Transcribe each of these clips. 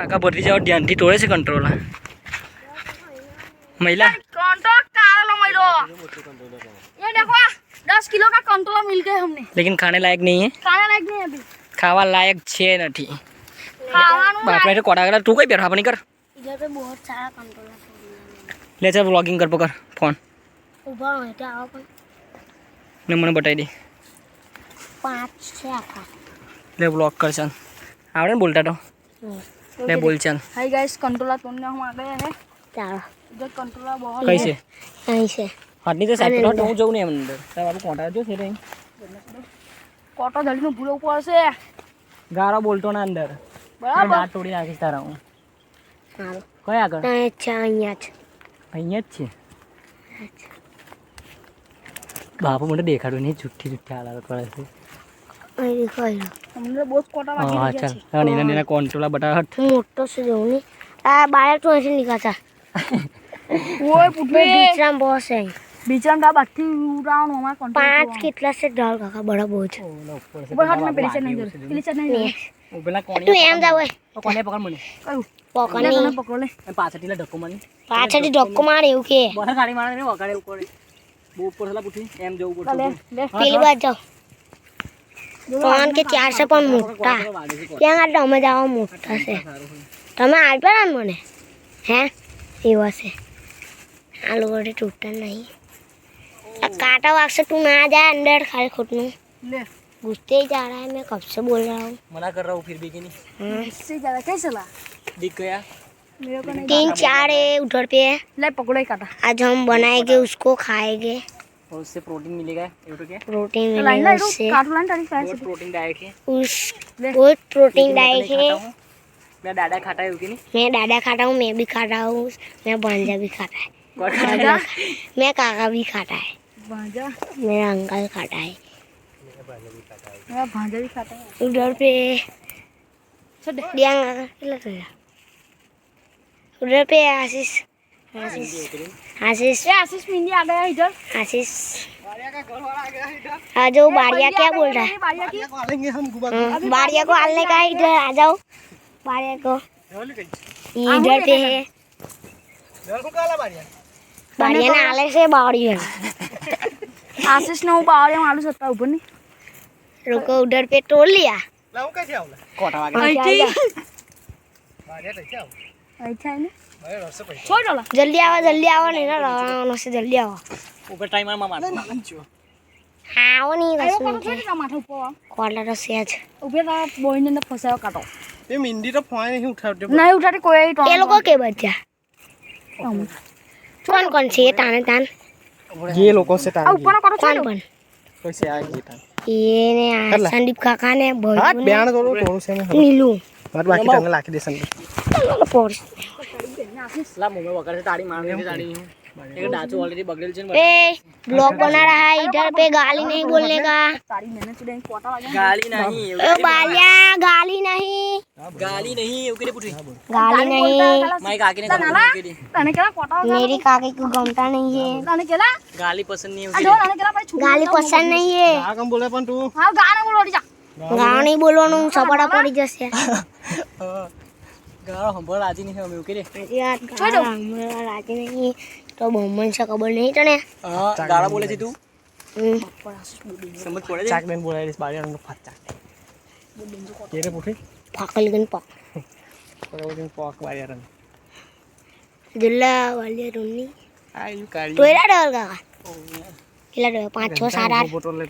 કાકા ભરતી જાવ ધ્યાનથી તોડે છે કંટ્રોલ महिला ये देखो 10 किलो का कंट्रोल मिल गए हमने लेकिन खाने लायक नहीं है खाने लायक नहीं है अभी खावा लायक छे नहीं बाप रे कोड़ा गला तू कोई बैठा नहीं कर इधर पे बहुत सारा कंट्रोल ले चल व्लॉगिंग कर पकड़ फोन ऊपर है आओ कोई ने મને બતાઈ દે 5 છે આખા ले व्लॉग कर चल आवड़े बोलता तो ले बोल चल हाय गाइस कंट्रोलर तोड़ने हम आ गए हैं चलो इधर कंट्रोलर बहुत कैसे यहीं से हाथनी तो साइड पर હું જઉં ને અંદર તાર બાપુ કોટા જો છે રે કોટો જલ્દી નું ભૂલો ઉપર છે ગારો બોલતો ના અંદર બરાબર દાંત તોડી નાખીશ તારા હું હાલો કઈ આગળ અચ્છા અહીંયા જ છે બાપુ મને દેખાડો નહીં જુઠ્ઠી જુઠ્ઠી હાલ કરે છે અહીં દેખાય हमने बहुत कोटा बाकी हाँ चल हाँ नीना नीना कंट्रोलर बता हट मोटो से जाऊं नहीं बाहर तो ऐसे निकालता वो पुटले बीचराम बॉस है बीचराम दा बाठी उड़ान हमारा कंट्रोल 5 कितना से डाल काका बड़ा बोझ ऊपर हट में पेलीचर नहीं પેલા કોણી તું એમ જાવ તો કોને પકડ મને કયું પકડ પકડ લે પાછળથી ધક્કો મારી પાછળથી ધક્કો મારે એવું કે બહાર ગાડી મારે ને વગાડે ઉપર બહુ ઉપર સલા પૂછી એમ જવું પડશે પેલી બાજુ જાવ ફોન કે 400 પણ મોટા ત્યાં આગળ અમે જાવ મોટા છે તમે આપ્યા ને મને હે એવા છે આ લોકો તૂટતા નહીં આ कांटा वाक्स तू ना जा अंदर खाली खुटनू ले घुसते ही जा रहा है मैं कब से बोल रहा हूँ मना कर रहा हूँ फिर भी कि नहीं इससे ज़्यादा कैसे ला दिख गया मेरे को नहीं 3-4 है उधर पे है ले पकड़ो ही काटा आज हम बनाएंगे उसको खाएंगे और उससे प्रोटीन मिलेगा ये तो क्या प्रोटीन मिलेगा उससे बहुत प्रोटीन डाइट है उस बहुत प्रोटीन डाइट है मैं दादा खाता है कि नहीं मैं दादा खाता हूँ मैं भी खाता हूँ मैं भांजा भी खाता है मैं काका भी खाता है भांजा मेरा अंकल खाता है मेरा भांजा भी खाता है उधर पे उधर पे आशीष मिंदी आ गया इधर आशीष आ जाओ बाड़िया क्या बोल रहा है बाड़िया को आलने का इधर आ जाओ बाड़िया को इधर पे है बाड़िया ने आले से बाड़िया आशीष ने वो बाड़िया मालूम सकता ऊपर नहीं रुको उधर पे तोड़ लिया लाऊं कैसे आऊला कोटा वाली बाड़िया कैसे आऊ अच्छा है ना छोड़ डाला जल्दी आओ नहीं ना रवाना से जल्दी आओ ऊपर टाइम मार मार आओ नहीं बस माथा ऊपर कॉलर से आज ऊपर ना बोइने ने फसायो काटो ये मिंदी तो फोन नहीं उठाते नहीं उठाते कोई ये लोगों के बच्चा कौन से ताने तान ये लोगों से तान ऊपर करो कौन कैसे आ गई तान ये ने संदीप काका ने हाथ बयान करो थोड़ा से नीलू मत बाकी टंग लाके दे संदीप ला मुंह में वकर से ताड़ी मारने की ताड़ी हूं एक डाचू ऑलरेडी बगड़ेल छे ए ब्लॉग बना रहा है इधर पे गाली नहीं बोलने का ताड़ी मैंने चुड़े कोटा गाली नहीं ओ बालिया गाली नहीं ओके पूछी गाली नहीं माई काकी ने तने केला कोटा मेरी काकी को गमता नहीं है तने केला गाली पसंद नहीं है तने केला भाई गाली पसंद नहीं है हां कम बोले पण तू हां गाना बोलो जा गाना नहीं बोलવાનું સપડા પડી જશે ગાળો હંભળ રાજી નહીં અમે ઓકે રે યાર છોડો हमरा રાજી નહીં તો બહુમન છે ખબર નહીં તને હા ગાળો બોલે છે તું સમજ પડે ચાક બેન બોલાય રે બારિયા નો ફાટ ચાક કેરે પૂઠે ફાકલ ગન પાક કોરોડિન પાક બારિયા જલ્લા વાલિયા રોની આયુ કાળી તોયરા ડર કાકા કેટલા ડર 5 6 7 8 બોટલ લે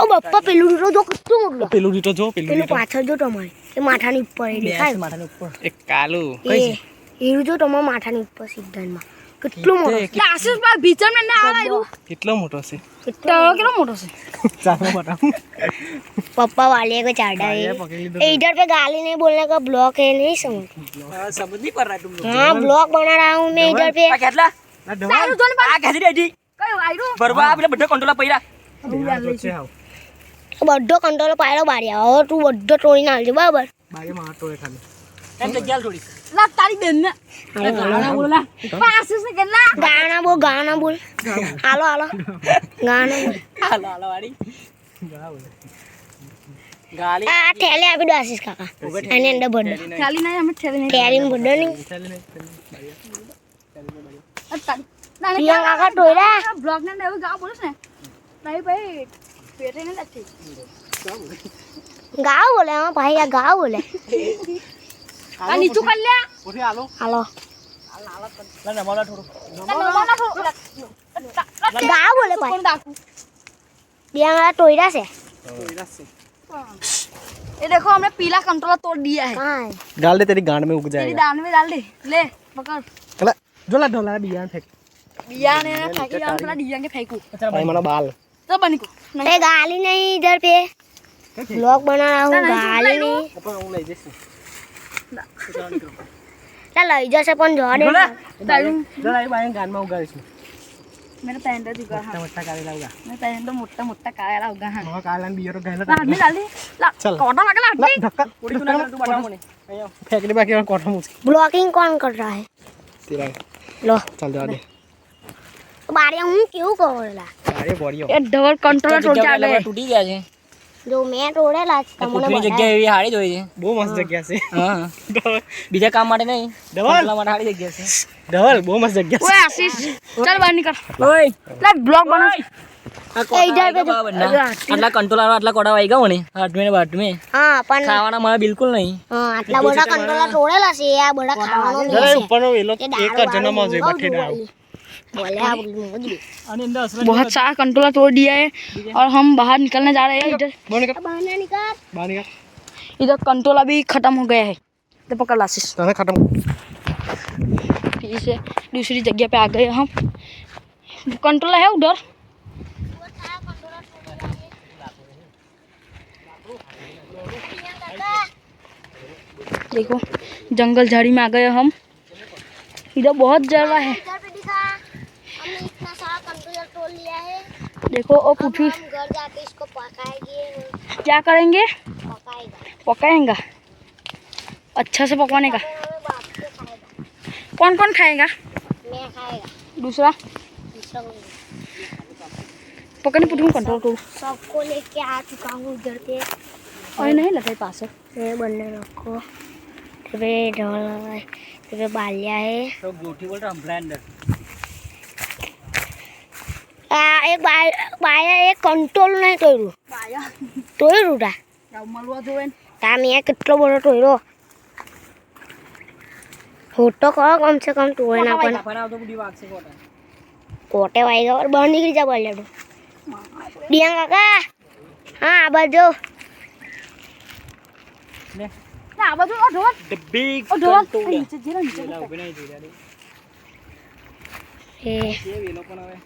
ઓ બાપા પેલું રીટો જો કેટલું મોટું પેલું રીટો જો પેલું પાછળ જો તમારે એ માથાની ઉપર દેખાય માથાની ઉપર એક કાલું કઈ છે હીરું જો તમારા માથાની ઉપર સિદ્ધાંતમાં કેટલું મોટો છે આશીષ ભાઈ ભીચર ને ના આવ્યું કેટલો મોટો છે કેટલો મોટો છે ચાલો બતાઉ पापा वाले को चाड़ा है इधर पे गाली नहीं बोलने का ब्लॉक है नहीं समझ समझ नहीं पड़ रहा तुम लोग हाँ ब्लॉक बना रहा हूँ मैं इधर पे કેટલા આ કેસી રેડી કયો આયરો બરબા પેલા બધા કંટ્રોલ પૈરા બધો કંટ્રોલ પાડ્યો બારિયા હવે તું બધો તોડી નાખજે બરાબર બારે માં ટોળે ખાલી એમ જગ્યા થોડી લા તારી બેન ને ગાના બોલલા પાસસ ને કેટલા ગાના બોલ હાલો ગાના બોલ હાલો વાડી ગાલી આ થેલી આપી દો આશીષ કાકા આની અંદર ભર દો થેલી નહીં અમે થેલી નહીં થેલી ભર દો નહીં અતારી પ્રિયા કાકા ટોયરા બ્લોગ ને એવું ગાવ બોલું ને નહીં ભાઈ પેટે ને નથી ગાવ બોલે હા ભાઈ આ ગાવ બોલે આ નીચું કર લે ઉઠી આલો હાલો લા નમાલા થોડું ગાવ બોલે ભાઈ કોણ ડાકુ પ્રિયા ટોયરા છે ये देखो हमने पीला कंट्रोलर तोड़ दिया है કાં डाल दे तेरी गांड में उग तेरी दान में डाल दे ले पकड़ चला जोला ढोला बियान फेंक दिया ने फेंकी डाल थोड़ा दिया के फेंकू अच्छा भाई मानो बाल तो बनी को ए गाली नहीं इधर पे ब्लॉग बना रहा हूँ गाली नहीं अपन હું લઈ જઈશ ला लई जैसे पण जो दे दारू જોલા એ બાયન ગાન માં ઉગાડીશ मेरा पैंट दिखा મોટા મોટા કારેલા ઉગા मेरा पैंट मोटा मोटा काला होगा हां મો કારેલા બિયરો ગહેલા हाथ में डाल दे ला चल। कोटा लगा ला લા ધક્કા ઉડી તું ના તું બટા મને અહીંયા ફેંક દે બાકી કોઠો મુસ ब्लॉगिंग कौन कर रहा है તેરા लो ચાલ જવા દે बारे हूँ क्यों करेला અરે બોડીઓ ये डबल कंट्रोलर तोड़ के आ गए તૂટી ગયા છે जो मैं तोड़ेला તમને પૃથ્વીની જગ્યા એવી હારી જોઈ છે બહુ મસ્ત જગ્યા છે હા બીજા કામ માટે નહીં ડબલ માટે હારી જગ્યા છે ડબલ બહુ મસ્ત જગ્યા ओए आशीष चल बाहर निकल ઓય ला ब्लॉग बना इधर पे આટલા કંટ્રોલર આટલા કોડા વાઈ ગયા ને હાથમે ને બાટમે हाँ अपन ખાવાના મારે બિલકુલ નહીં हाँ आटला बड़ा कंट्रोलर तोड़ेला से आ बड़ा खाવાનો नहीं है ઉપરનો વેલો ये दारू એક જન્મ માં જોઈ બઠે वाली। बोले आप मोदी અને અંદર અસર बहुत सारा कंट्रोलर तोड़ दिया है और हम बाहर निकलने जा रहे हैं इधर બોલ નિકળ बहाना निकाल બહાર નિકળ इधर कंट्रोलर भी खत्म हो गया है तो पकड़ आशीष તને ખતમ फिर से दूसरी जगह पे आ गए हम कंट्रोलर है उधर देखो जंगल झाड़ी में आ गए हम इधर बहुत जगह है इधर पे दिखा हमने इतना सारा कंट्रोलर तोड़ लिया है देखो और पुठी हम घर जाके इसको पकाएंगे क्या करेंगे पकाएगा पकाएंगा अच्छा से पकाने का हमें बाप से खाएगा कौन कौन खाएगा मैं खाएगा दूसरा दूसरा कोई नहीं। पकड़ने पुठी कंट्रोल करो सबको लेके आ चुका हूँ इधर पे और नहीं लगा पास है ये बनने रखो तेरे ढोल तेरे बालिया है તો ગોઠી બોલ રहा બ્લેન્ડર एक बाया एक कंट्रोल नहीं तोड़ू बाया तोड़ू ता मलवा जोवेन तामी एक कितना बड़ा तोड़ो फोटो करो कम से कम तोड़े ना अपन પણ આવતો બુડી વાગશે કોટા कोटे वाएगा और बाहर निकल जा बालिया तो दिया काका हाँ आ बाजू લે ना बाजू और ढोल ધ બિગ और ढोल नीचे जीरा नीचे વેલા ઉભી નહીં જોઈ રહ્યા ये એ વેલો પણ હવે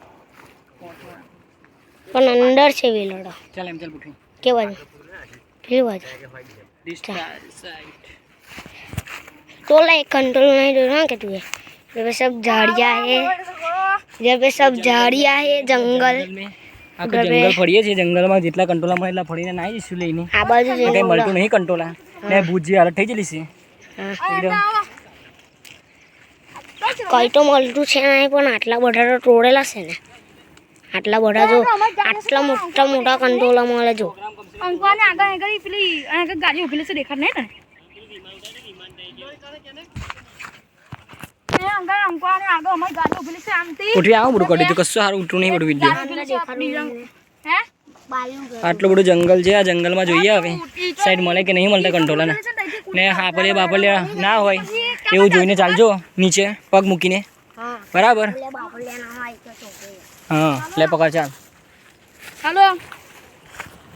पण अंदर से भी लड़ा ચાલ એમ ચાલ બુઠી के बाजू फिर बाजू સાઈડ तो लाइक कंट्रोल नहीं दो ना कि तू जब पे सब झाड़ियाँ है जब पे सब झाड़ियाँ है जंगल આખું જંગલ ફરીએ છીએ જંગલમાં જેટલા કંટોલા મળે એટલા ફરીને ના જઈશું લઈને आ बाजू जो કંઈ મળતું નહીં કંટોલા ને ભૂત જે હાલત થઈ ગયેલી છે એકદમ કઈ તો મળતું છે નહીં પણ આટલા બધા તો તોડેલા છે ને આટલા બધા જો આટલા મોટા મોટા કંટ્રોલર મળે જો अंकुआ ने आगे आगे पीली आगे गाड़ी उभीले से देखा नहीं ना अंकुआ ने आगे हमारी गाड़ी उभीले से आमती ઉઠી આવું બધું કરી દીધું કશું સારું ઉઠવું નહીં બધું વિડીયો हैं આટલું બધું જંગલ છે આ જંગલમાં જોઈએ હવે સાઈડ મળે કે નહીં મળતા કંટોલાના ને હાપલિયા બાપલિયા ના હોય એવું જોઈને ચાલજો નીચે પગ મૂકીને હા બરાબર એટલે બાપલિયા ના હોય તો ચોકે હા લે પકડ ચાલ हेलो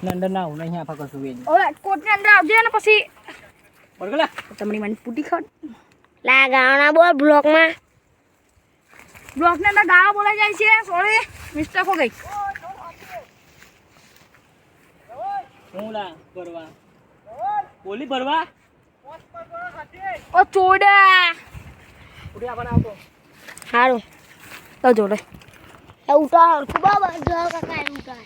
ને અંદર ના આવું નહીં આપા કશું વેજ ओए कोट ने अंदर आवजे ने પછી બરગલા તમારી માની પૂટી ખાડ લાગાવના બોલ બ્લોકમાં બ્લોક ને અંદર ગાવા બોલાઈ જાય છે સોરી મિસ્ટેક હો ગઈ હું લા ભરવા બોલી ભરવા ઓ ચોડા ઉઠી આપા આવતો સારું તો જોડે એ ઉઠા હરખું બાબા જો કાકા એ ઉઠા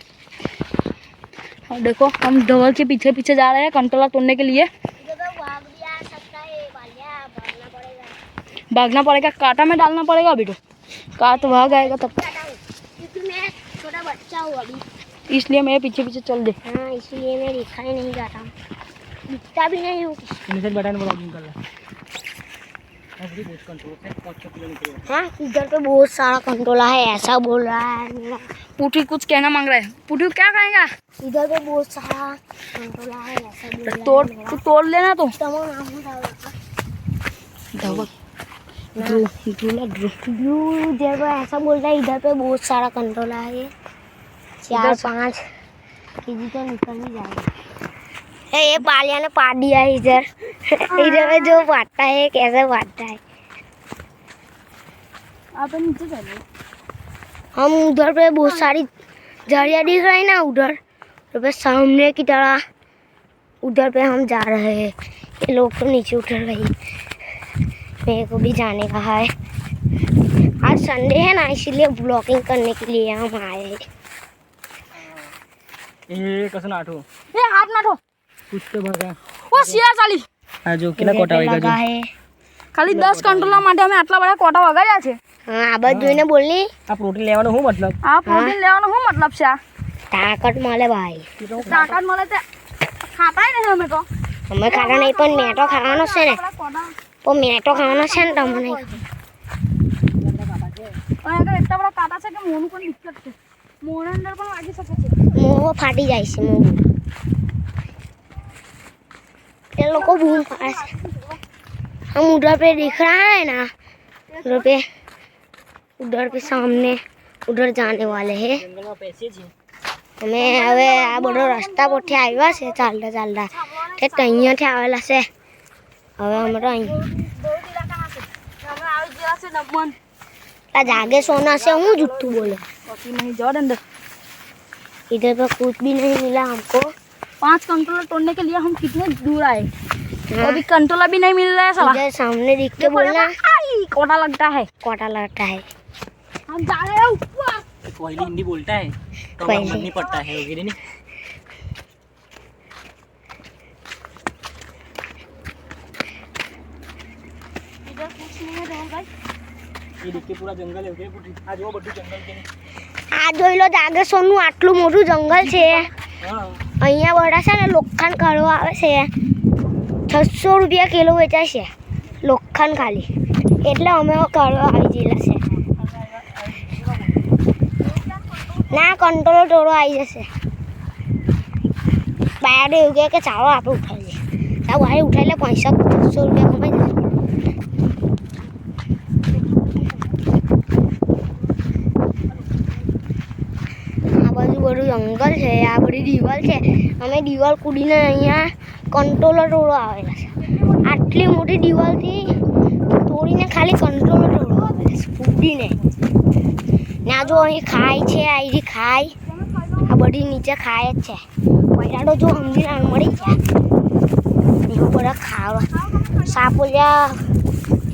और देखो हम ढोल के पीछे पीछे जा रहे हैं कंट्रोलर तोड़ने के लिए इधर पे भाग भी आ सकता है बालिया भागना पड़ेगा भागना पड़ेगा कांटा में डालना पड़ेगा अभी तो काट भाग आएगा तब क्योंकि मैं छोटा बच्चा हूँ अभी इसलिए मेरे पीछे पीछे चल दे। हाँ इसलिए मैं दिखाई नहीं जाता, दिखता भी नहीं हूँ। बटन ब्लॉगिंग कर ला। हाँ इधर पे बहुत सारा कंट्रोला है, ऐसा बोल रहा है मेरा। पुटी कुछ कहना मांग रहा है। पुटी क्या कहेगा? इधर पे बहुत सारा कंट्रोला है, ऐसा बोल रहा है तोड़, मेरा। तू तोड़ लेना तो। तमो नाम बताओ। ध्रुव, ध्रुव इधर पे ऐसा बोल रहा है, इधर पे बहुत सारा कंट्रोला है। ये 4-5 केजी तो निकल ही जाएगा। ये पालिया ने पाट दिया है इधर। इधर पे जो पाटता है कैसे पाटता है। आप नीचे चलो। हम उधर पे बहुत सारी झाड़ियाँ दिख रही ना, उधर पे सामने की तरह उधर पे हम जा रहे हैं। ये लोग तो नीचे उतर गई, मेरे को भी जाने का है। आज संडे है ना, इसीलिए ब्लॉगिंग करने के लिए हम आए हैं। ये कसं नाठो ए हाथ ना ठो पुष्ट बघा ओ सिया चाली આ જો કેટલા કોટા વાગ્યા જો है। ખાલી 10 કંટ્રોલર માટે અમે આટલા બધા કોટા વગાડ્યા છે। हाँ આ બાજુ જોઈને બોલની। આ પ્રોટીન લેવાનો શું મતલબ? આ પ્રોટીન લેવાનો શું મતલબ છે? તાકાત મળે ભાઈ। તાકાત મળે તે ખાતાય નહીં અમે તો। અમે ખાતા નહીં, પણ મેં તો ખાવાનો છે ને, પણ મેં તો ખાવાનો છે ને, તમે નહીં ખાઓ। અને આગળ એટલા બધા કાંટા છે કે મોનું પણ દિક્કત છે, મોના અંદર પણ વાગી શકે છે। મોં ફાટી જાય છે મોં। ये लोग को बूम पास हम उधर पे दिख रहा है ना, उधर पे सामने उधर जाने वाले हैं। જંગલમાં પેસે છે અમે હવે આ બધો રસ્તા પરથી આવ્યા છે ચાલતા ચાલતા, તે અહીંયાથી આવેલા છે। હવે અમે તો અહીં અમે આવી ગયા છે દમણ। जागे सोना से हूँ जुट्टू बोले। પછી નહીં જવા દે અંદર। इधर पे कुछ भी नहीं मिला हमको। 5 कंट्रोलर तोड़ने के लिए हम कितने दूर आए, अभी कंट्रोलर भी नहीं मिल रहा है साला। इधर सामने दिख के बोलना आई कोटा लगता है। कोटा लगता है। हम जा रहे हैं ऊपर। पहले हिंदी बोलता है तो पहले। मन नहीं पड़ता है वगैरह नहीं। इधर कुछ नहीं है रोहन भाई। ये देखिए पूरा जंगल है वगैरह पुटी आज वो बड़ू जंगल के આ જોઈ લો જાગેશ્વરનું આટલું મોટું જંગલ છે। हां અહીંયા બધા છે ને લોખંડ કાઢવા આવે છે। 600 રૂપિયા કિલો વેચાય છે લોખંડ ખાલી, એટલે અમે કાઢવા આવી ગયેલા છે। ના કંટ્રોલ તોડવા આવી જશે। બાયડે એવું કહે કે ચાલો આપણે ઉઠાવી લઈએ। ચાલો ભાઈ ઉઠાવી લે, 500 રૂપિયા કમાઈ જશે। આ બાજુ બધું જંગલ છે, આ બધી દિવાલ છે। અમે દિવાલ કૂદીને અહીંયા કંટ્રોલર તોડવા આવેલા છે। આટલી મોટી દિવાલથી તોડીને ખાલી કંટ્રોલર તોડવા આવેલા છે કૂદીને। ને આ જો અહીં ખાય છે, અહીંથી ખાય, આ બધી નીચે ખાય જ છે। પહેલાં તો જો સમજી મળી ગયા એવું બધા ખાવા સાપોલિયા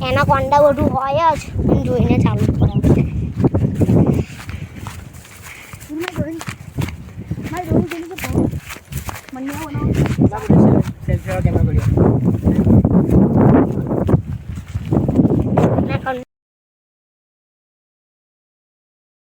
એના કોંડા બધું હોય જ, જોઈને ચાલુ કરે।